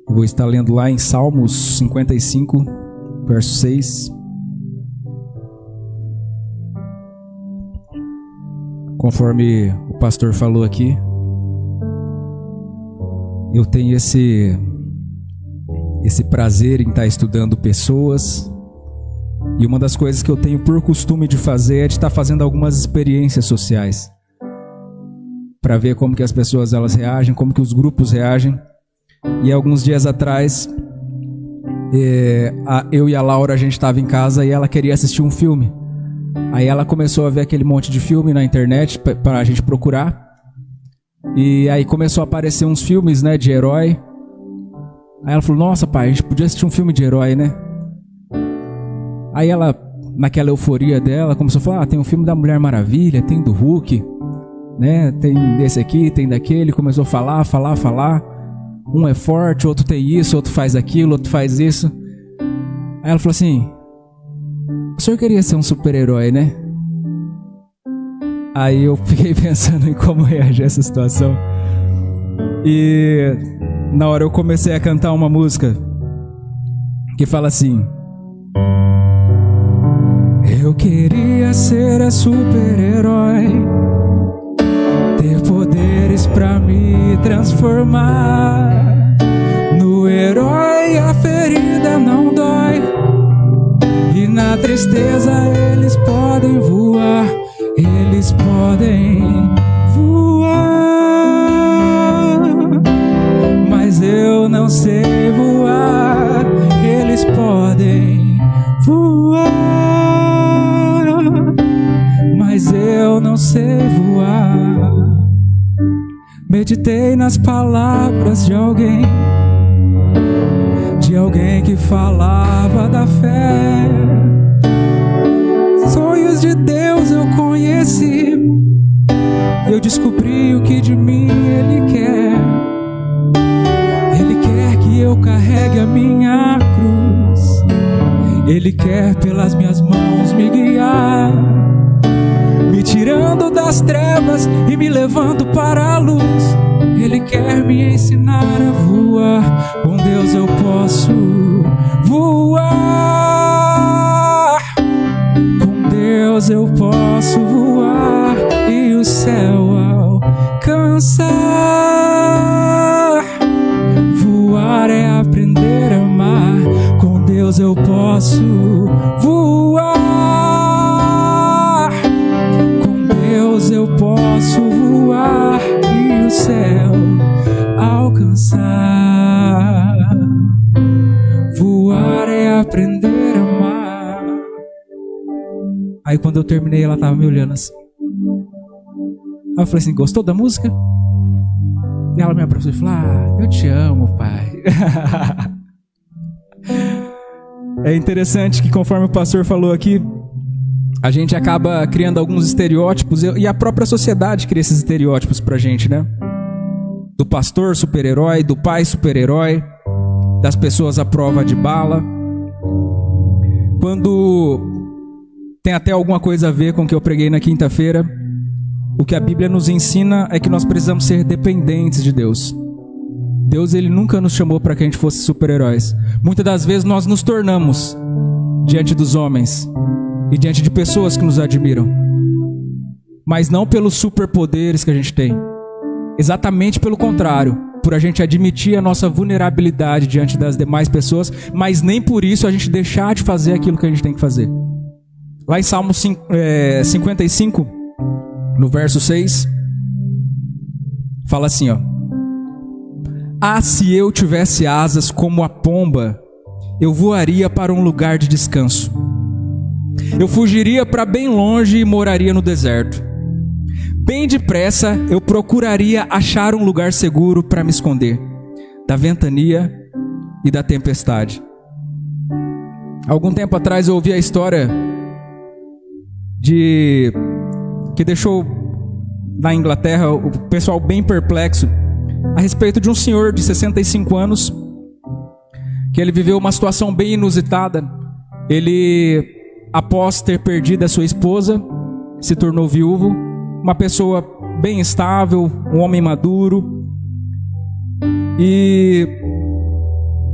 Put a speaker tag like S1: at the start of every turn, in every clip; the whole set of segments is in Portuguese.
S1: Eu vou estar lendo lá em Salmos 55, verso 6. Conforme o pastor falou aqui, eu tenho esse prazer em estar estudando pessoas. E uma das coisas que eu tenho por costume de fazer é de estar fazendo algumas experiências sociais, para ver como que as pessoas elas reagem, como que os grupos reagem. E alguns dias atrás, eu e a Laura, a gente estava em casa e ela queria assistir um filme. Aí ela começou a ver aquele monte de filme na internet para a gente procurar. E aí começou a aparecer uns filmes, né, de herói. Aí ela falou, nossa pai, a gente podia assistir um filme de herói, né? Aí ela, naquela euforia dela, começou a falar, tem um filme da Mulher Maravilha, tem do Hulk, né? Tem desse aqui, tem daquele. Começou a falar. Um é forte, outro tem isso, outro faz aquilo, outro faz isso. Aí ela falou assim, o senhor queria ser um super-herói, né? Aí eu fiquei pensando em como reagir a essa situação. E na hora eu comecei a cantar uma música que fala assim: eu queria ser a super-herói, ter poderes pra me transformar no herói. A ferida não dói e na tristeza eles podem voar. Eles podem voar, mas eu não sei voar. Eles podem voar, mas eu não sei voar. Meditei nas palavras de alguém que falava da fé. Sonhos de Deus eu conheci, eu descobri o que de mim Ele quer. Ele quer que eu carregue a minha cruz, Ele quer pelas minhas mãos me guiar, me tirando das trevas e me levando para a luz. Ele quer me ensinar a voar, com Deus eu posso voar. Com Deus eu posso voar e o céu alcançar. Voar é aprender a amar, com Deus eu posso voar. Com Deus eu posso voar e o céu alcançar. Voar é aprender a amar. Aí quando eu terminei, ela tava me olhando assim. Aí eu falei assim, gostou da música? E ela me abraçou e falou, eu te amo, pai. É interessante que conforme o pastor falou aqui, a gente acaba criando alguns estereótipos, e a própria sociedade cria esses estereótipos pra gente, né? Do pastor super-herói, do pai super-herói, das pessoas à prova de bala. Quando tem até alguma coisa a ver com o que eu preguei na quinta-feira, o que a Bíblia nos ensina é que nós precisamos ser dependentes de Deus. Deus, Ele nunca nos chamou para que a gente fosse super-heróis. Muitas das vezes nós nos tornamos diante dos homens e diante de pessoas que nos admiram, mas não pelos superpoderes que a gente tem. Exatamente pelo contrário, por a gente admitir a nossa vulnerabilidade diante das demais pessoas, mas nem por isso a gente deixar de fazer aquilo que a gente tem que fazer. Lá em Salmo 55, no verso 6, fala assim, ó: se eu tivesse asas como a pomba, eu voaria para um lugar de descanso. Eu fugiria para bem longe e moraria no deserto. Bem depressa eu procuraria achar um lugar seguro para me esconder da ventania e da tempestade. Algum tempo atrás eu ouvi a história que deixou na Inglaterra o pessoal bem perplexo a respeito de um senhor de 65 anos que ele viveu uma situação bem inusitada. Ele, após ter perdido a sua esposa, se tornou viúvo, uma pessoa bem estável, um homem maduro, e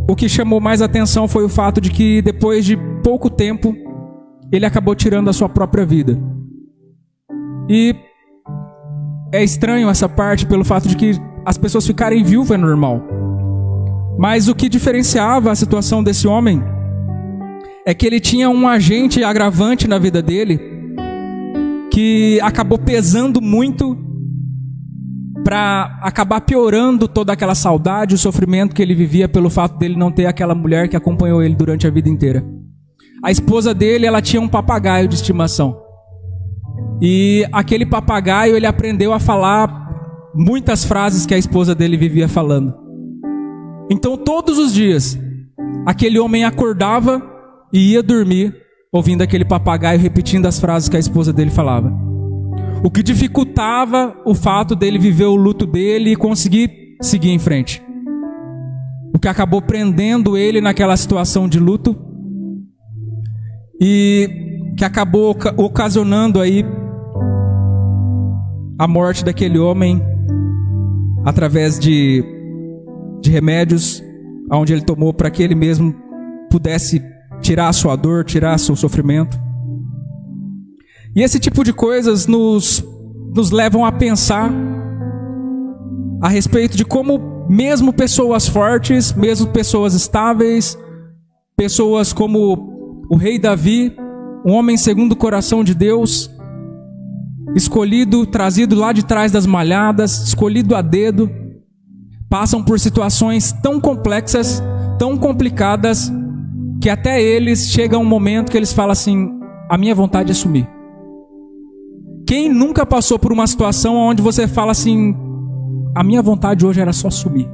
S1: o que chamou mais atenção foi o fato de que depois de pouco tempo, ele acabou tirando a sua própria vida. E é estranho essa parte pelo fato de que as pessoas ficarem viúvas é normal. Mas o que diferenciava a situação desse homem é que ele tinha um agente agravante na vida dele que acabou pesando muito para acabar piorando toda aquela saudade, o sofrimento que ele vivia pelo fato dele não ter aquela mulher que acompanhou ele durante a vida inteira. A esposa dele, ela tinha um papagaio de estimação. E aquele papagaio, ele aprendeu a falar muitas frases que a esposa dele vivia falando. Então, todos os dias, aquele homem acordava e ia dormir ouvindo aquele papagaio repetindo as frases que a esposa dele falava. O que dificultava o fato dele viver o luto dele e conseguir seguir em frente. O que acabou prendendo ele naquela situação de luto e que acabou ocasionando aí a morte daquele homem através de remédios onde ele tomou para que ele mesmo pudesse tirar a sua dor, tirar seu sofrimento. E esse tipo de coisas nos levam a pensar a respeito de como mesmo pessoas fortes, mesmo pessoas estáveis, pessoas como o rei Davi, um homem segundo o coração de Deus, escolhido, trazido lá de trás das malhadas, escolhido a dedo, passam por situações tão complexas, tão complicadas, que até eles chega um momento que eles falam assim: a minha vontade é sumir. Quem nunca passou por uma situação onde você fala assim: a minha vontade hoje era só sumir?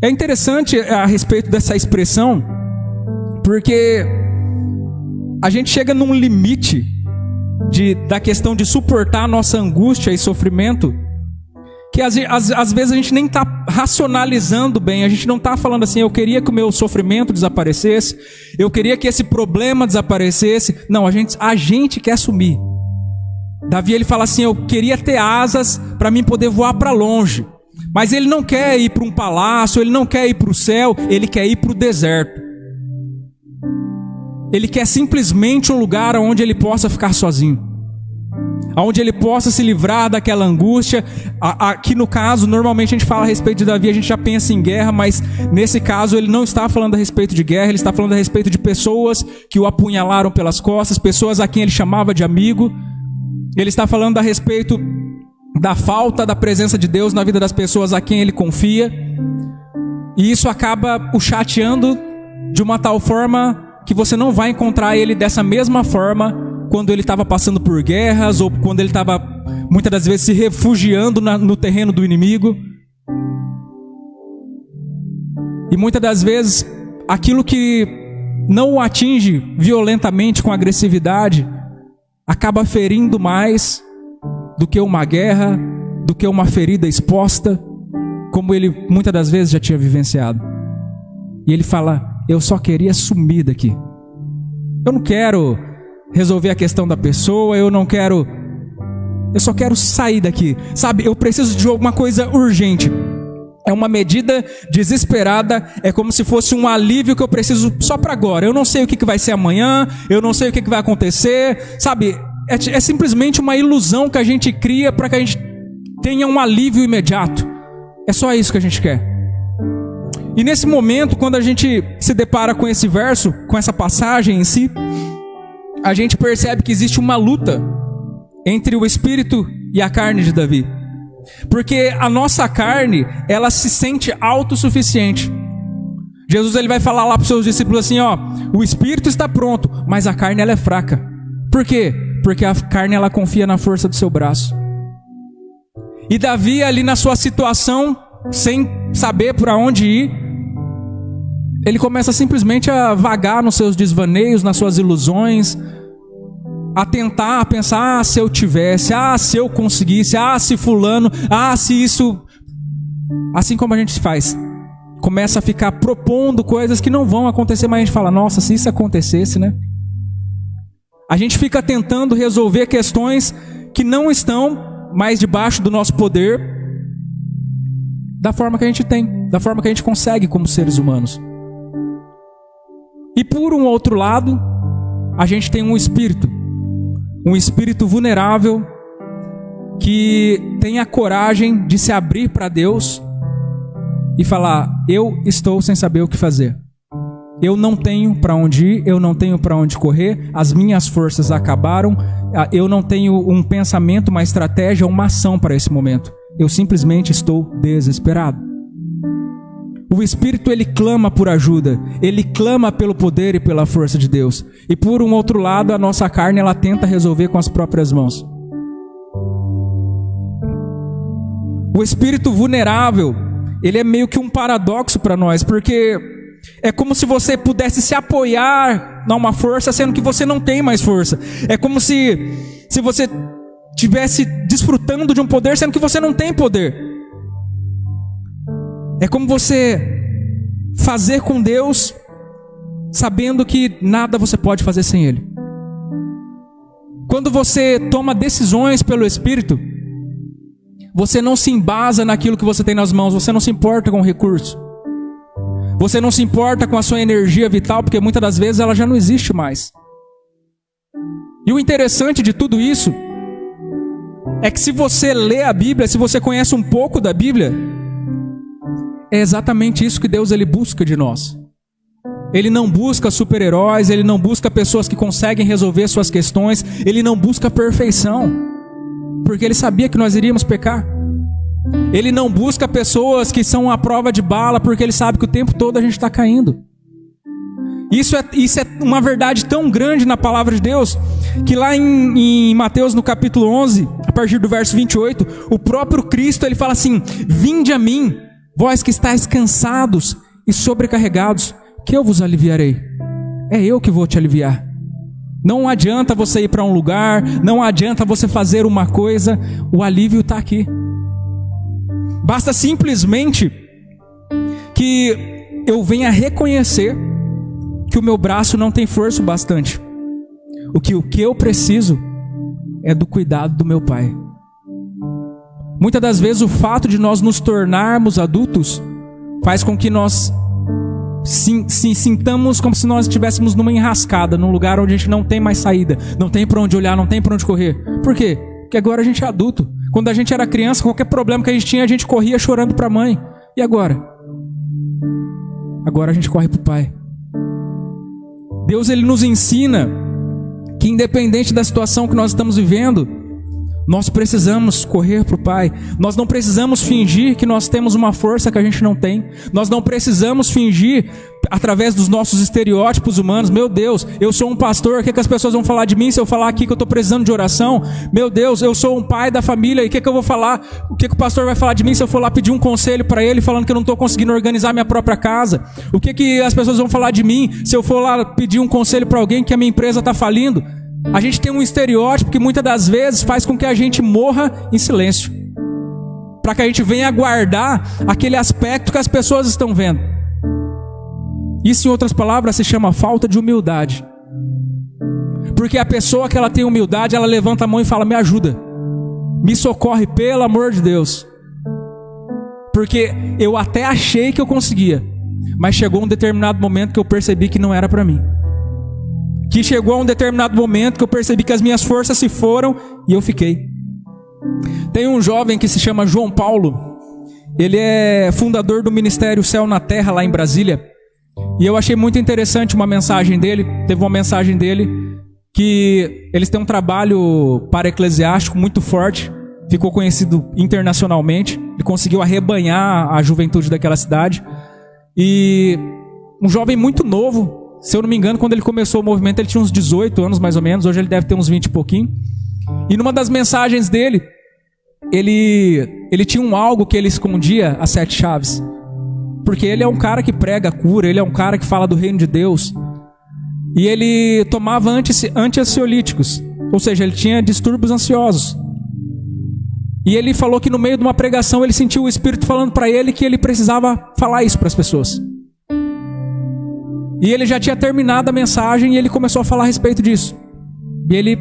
S1: É interessante a respeito dessa expressão, porque a gente chega num limite da questão de suportar a nossa angústia e sofrimento, que às vezes a gente nem está racionalizando bem, a gente não está falando assim: eu queria que o meu sofrimento desaparecesse, eu queria que esse problema desaparecesse. Não, a gente quer sumir. Davi, ele fala assim: eu queria ter asas para mim poder voar para longe. Mas ele não quer ir para um palácio, ele não quer ir para o céu, ele quer ir para o deserto. Ele quer simplesmente um lugar onde ele possa ficar sozinho, onde ele possa se livrar daquela angústia. Aqui no caso, normalmente a gente fala a respeito de Davi, a gente já pensa em guerra, mas nesse caso ele não está falando a respeito de guerra, ele está falando a respeito de pessoas que o apunhalaram pelas costas, pessoas a quem ele chamava de amigo. Ele está falando a respeito da falta da presença de Deus na vida das pessoas a quem ele confia, e isso acaba o chateando de uma tal forma que você não vai encontrar ele dessa mesma forma quando ele estava passando por guerras, ou quando ele estava muitas das vezes se refugiando no terreno do inimigo. E muitas das vezes aquilo que não o atinge violentamente com agressividade acaba ferindo mais do que uma guerra, do que uma ferida exposta, como ele muitas das vezes já tinha vivenciado. E ele fala: eu só queria sumir daqui. Eu não quero resolver a questão da pessoa, eu só quero sair daqui. Sabe, eu preciso de alguma coisa urgente. É uma medida desesperada, é como se fosse um alívio que eu preciso só para agora. Eu não sei o que vai ser amanhã, eu não sei o que vai acontecer. Sabe, é simplesmente uma ilusão que a gente cria para que a gente tenha um alívio imediato. É só isso que a gente quer. E nesse momento, quando a gente se depara com esse verso, com essa passagem em si, a gente percebe que existe uma luta entre o espírito e a carne de Davi. Porque a nossa carne, ela se sente autossuficiente. Jesus, ele vai falar lá para os seus discípulos assim: ó, o espírito está pronto, mas a carne, ela é fraca. Por quê? Porque a carne, ela confia na força do seu braço. E Davi, ali na sua situação, sem saber para onde ir, ele começa simplesmente a vagar nos seus desvaneios, nas suas ilusões, a tentar, a pensar: se eu tivesse, se eu conseguisse, se fulano, se isso. Assim como a gente faz, começa a ficar propondo coisas que não vão acontecer, mas a gente fala: nossa, se isso acontecesse, né? A gente fica tentando resolver questões que não estão mais debaixo do nosso poder, da forma que a gente tem, da forma que a gente consegue como seres humanos. E por um outro lado, a gente tem um espírito vulnerável, que tem a coragem de se abrir para Deus e falar: eu estou sem saber o que fazer. Eu não tenho para onde ir, eu não tenho para onde correr, as minhas forças acabaram, eu não tenho um pensamento, uma estratégia, uma ação para esse momento. Eu simplesmente estou desesperado. O Espírito, ele clama por ajuda, ele clama pelo poder e pela força de Deus. E por um outro lado, a nossa carne, ela tenta resolver com as próprias mãos. O espírito vulnerável, ele é meio que um paradoxo para nós, porque é como se você pudesse se apoiar numa força, sendo que você não tem mais força. É como se você estivesse desfrutando de um poder, sendo que você não tem poder. É como você fazer com Deus, sabendo que nada você pode fazer sem Ele. Quando você toma decisões pelo Espírito, você não se embasa naquilo que você tem nas mãos, você não se importa com o recurso. Você não se importa com a sua energia vital, porque muitas das vezes ela já não existe mais. E o interessante de tudo isso é que se você lê a Bíblia, se você conhece um pouco da Bíblia, é exatamente isso que Deus ele busca de nós. Ele não busca super-heróis, ele não busca pessoas que conseguem resolver suas questões, ele não busca perfeição, porque ele sabia que nós iríamos pecar. Ele não busca pessoas que são a prova de bala, porque ele sabe que o tempo todo a gente está caindo. Isso é uma verdade tão grande na palavra de Deus, que lá em Mateus no capítulo 11, a partir do verso 28, o próprio Cristo ele fala assim: vinde a mim, vós que estáis cansados e sobrecarregados, que eu vos aliviarei. É eu que vou te aliviar. Não adianta você ir para um lugar, não adianta você fazer uma coisa, o alívio está aqui. Basta simplesmente que eu venha reconhecer que o meu braço não tem força o bastante. O que eu preciso é do cuidado do meu Pai. Muitas das vezes o fato de nós nos tornarmos adultos faz com que nós sintamos como se nós estivéssemos numa enrascada, num lugar onde a gente não tem mais saída, não tem para onde olhar, não tem para onde correr. Por quê? Porque agora a gente é adulto. Quando a gente era criança, qualquer problema que a gente tinha, a gente corria chorando para a mãe. E agora? Agora a gente corre para o Pai. Deus ele nos ensina que independente da situação que nós estamos vivendo, nós precisamos correr para o Pai. Nós não precisamos fingir que nós temos uma força que a gente não tem. Nós não precisamos fingir através dos nossos estereótipos humanos. Meu Deus, eu sou um pastor, o que as pessoas vão falar de mim se eu falar aqui que eu estou precisando de oração? Meu Deus, eu sou um pai da família, e o que eu vou falar? O que o pastor vai falar de mim se eu for lá pedir um conselho para ele, falando que eu não estou conseguindo organizar minha própria casa? O que as pessoas vão falar de mim se eu for lá pedir um conselho para alguém que a minha empresa está falindo? A gente tem um estereótipo que muitas das vezes faz com que a gente morra em silêncio, para que a gente venha guardar aquele aspecto que as pessoas estão vendo. Isso, em outras palavras, se chama falta de humildade. Porque a pessoa que ela tem humildade, ela levanta a mão e fala: me ajuda, me socorre, pelo amor de Deus. Porque eu até achei que eu conseguia, mas chegou um determinado momento que eu percebi que não era para mim. Que chegou a um determinado momento que eu percebi que as minhas forças se foram e eu fiquei. Tem um jovem que se chama João Paulo. Ele é fundador do Ministério Céu na Terra lá em Brasília. E eu achei muito interessante uma mensagem dele. Teve uma mensagem dele que eles têm um trabalho para-eclesiástico muito forte. Ficou conhecido internacionalmente. Ele conseguiu arrebanhar a juventude daquela cidade. E um jovem muito novo, se eu não me engano, quando ele começou o movimento, ele tinha uns 18 anos mais ou menos. Hoje ele deve ter uns 20 e pouquinho. E numa das mensagens dele, ele tinha algo que ele escondia, as 7 chaves. Porque ele é um cara que prega a cura, ele é um cara que fala do reino de Deus. E ele tomava anti-ansiolíticos, ou seja, ele tinha distúrbios ansiosos. E ele falou que no meio de uma pregação ele sentiu o Espírito falando para ele que ele precisava falar isso para as pessoas. E ele já tinha terminado a mensagem e ele começou a falar a respeito disso. E ele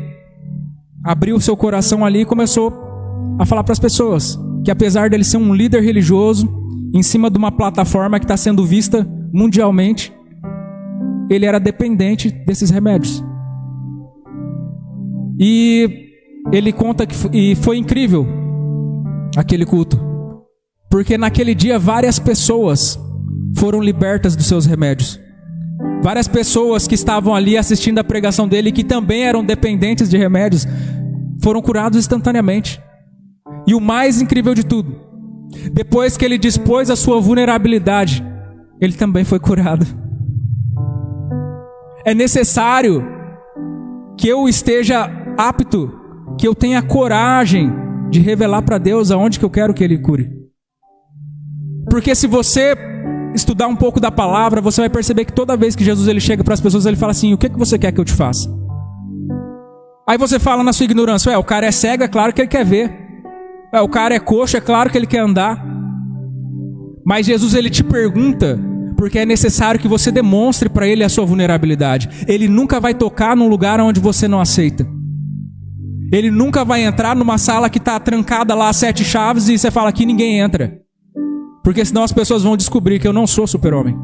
S1: abriu o seu coração ali e começou a falar para as pessoas que apesar dele ser um líder religioso, em cima de uma plataforma que está sendo vista mundialmente. Ele era dependente desses remédios. E ele conta que foi incrível aquele culto, porque naquele dia várias pessoas foram libertas dos seus remédios. Várias pessoas que estavam ali assistindo a pregação dele, que também eram dependentes de remédios, foram curados instantaneamente. E o mais incrível de tudo, depois que ele dispôs a sua vulnerabilidade, ele também foi curado. É necessário que eu esteja apto, que eu tenha coragem de revelar para Deus aonde que eu quero que Ele cure. Porque se você estudar um pouco da palavra, você vai perceber que toda vez que Jesus ele chega para as pessoas, ele fala assim: o que você quer que eu te faça? Aí você fala na sua ignorância: o cara é cego, é claro que ele quer ver. O cara é coxo, é claro que ele quer andar. Mas Jesus ele te pergunta, porque é necessário que você demonstre para ele a sua vulnerabilidade. Ele nunca vai tocar num lugar onde você não aceita. Ele nunca vai entrar numa sala que está trancada lá 7 chaves e você fala: aqui ninguém entra. Porque senão as pessoas vão descobrir que eu não sou super-homem.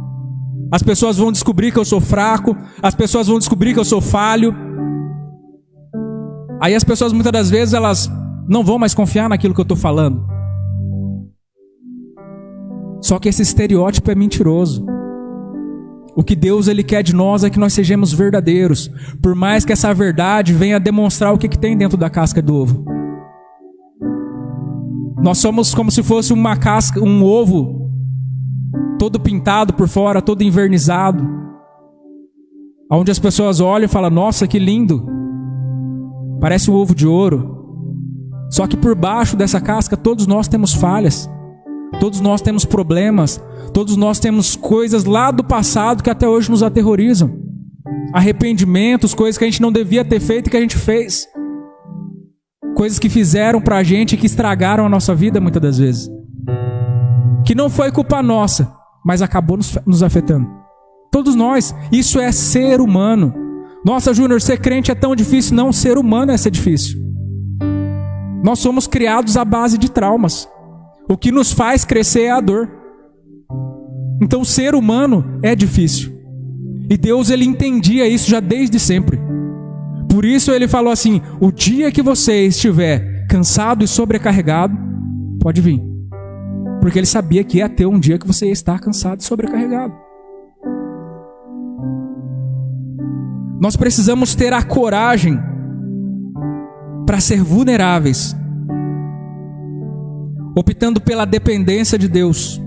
S1: As pessoas vão descobrir que eu sou fraco. As pessoas vão descobrir que eu sou falho. Aí as pessoas muitas das vezes elas não vão mais confiar naquilo que eu estou falando. Só que esse estereótipo é mentiroso. O que Deus ele quer de nós é que nós sejamos verdadeiros, por mais que essa verdade venha demonstrar o que tem dentro da casca do ovo. Nós somos como se fosse uma casca, um ovo, todo pintado por fora, todo envernizado, onde as pessoas olham e falam: nossa, que lindo, parece um ovo de ouro. Só que por baixo dessa casca todos nós temos falhas, todos nós temos problemas, todos nós temos coisas lá do passado que até hoje nos aterrorizam. Arrependimentos, coisas que a gente não devia ter feito e que a gente fez. Coisas que fizeram pra gente e que estragaram a nossa vida muitas das vezes. Que não foi culpa nossa, mas acabou nos afetando. Todos nós. Isso é ser humano. Nossa, Júnior, ser crente é tão difícil. Não, ser humano é ser difícil. Nós somos criados à base de traumas. O que nos faz crescer é a dor. Então ser humano é difícil. E Deus ele entendia isso já desde sempre. Por isso ele falou assim: o dia que você estiver cansado e sobrecarregado, pode vir. Porque ele sabia que ia ter um dia que você ia estar cansado e sobrecarregado. Nós precisamos ter a coragem para ser vulneráveis, optando pela dependência de Deus.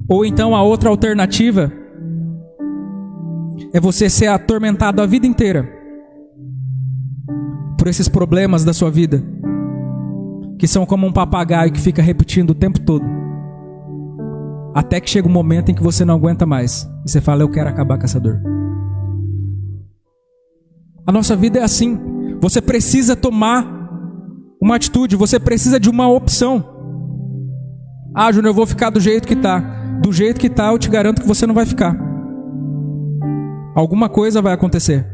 S1: Ou então a outra alternativa é você ser atormentado a vida inteira por esses problemas da sua vida, que são como um papagaio que fica repetindo o tempo todo, até que chega um momento em que você não aguenta mais e você fala: eu quero acabar com essa dor. A nossa vida é assim. Você precisa tomar uma atitude, você precisa de uma opção. Ah, Júnior, eu vou ficar do jeito que está. Do jeito que está, eu te garanto que você não vai ficar. Alguma coisa vai acontecer.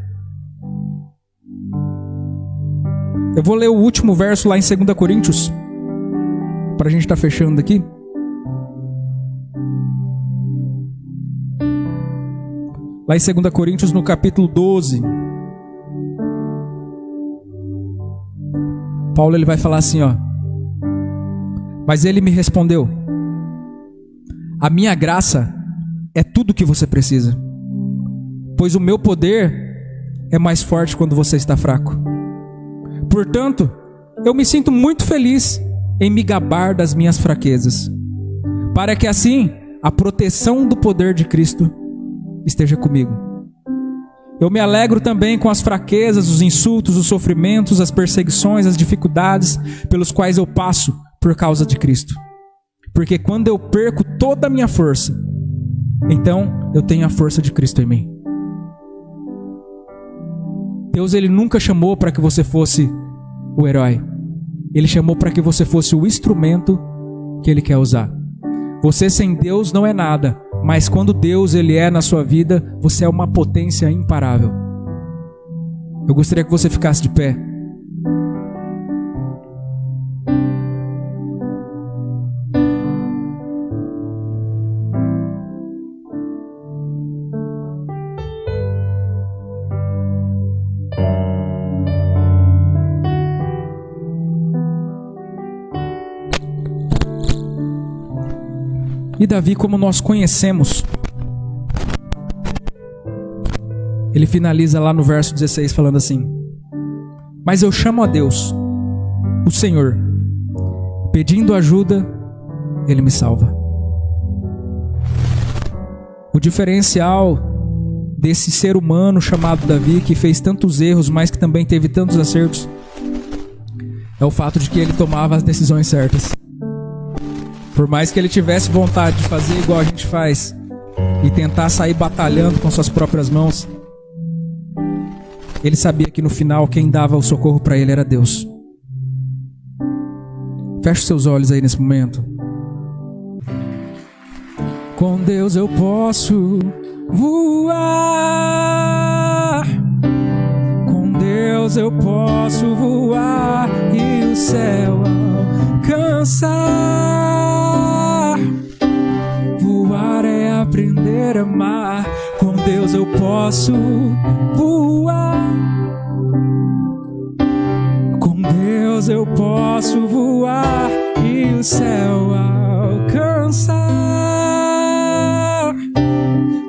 S1: Eu vou ler o último verso lá em 2 Coríntios, para a gente estar fechando aqui. Lá em 2 Coríntios, no capítulo 12. Paulo ele vai falar assim, ó: mas ele me respondeu: a minha graça é tudo o que você precisa, pois o meu poder é mais forte quando você está fraco. Portanto, eu me sinto muito feliz em me gabar das minhas fraquezas, para que assim a proteção do poder de Cristo esteja comigo. Eu me alegro também com as fraquezas, os insultos, os sofrimentos, as perseguições, as dificuldades pelos quais eu passo por causa de Cristo. Porque quando eu perco toda a minha força, então eu tenho a força de Cristo em mim. Deus ele nunca chamou para que você fosse o herói. Ele chamou para que você fosse o instrumento que Ele quer usar. Você sem Deus não é nada, mas quando Deus ele é na sua vida, você é uma potência imparável. Eu gostaria que você ficasse de pé. E Davi, como nós conhecemos, ele finaliza lá no verso 16 falando assim: mas eu chamo a Deus, o Senhor, pedindo ajuda, Ele me salva. O diferencial desse ser humano chamado Davi, que fez tantos erros, mas que também teve tantos acertos, é o fato de que ele tomava as decisões certas. Por mais que ele tivesse vontade de fazer igual a gente faz e tentar sair batalhando com suas próprias mãos, ele sabia que no final quem dava o socorro para ele era Deus. Feche seus olhos aí nesse momento. Com Deus eu posso voar, com Deus eu posso voar e o céu alcançar. Voar é aprender a amar, com Deus eu posso voar, com Deus eu posso voar e o céu alcançar.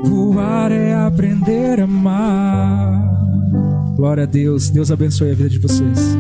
S1: Voar é aprender a amar. Glória a Deus. Deus abençoe a vida de vocês.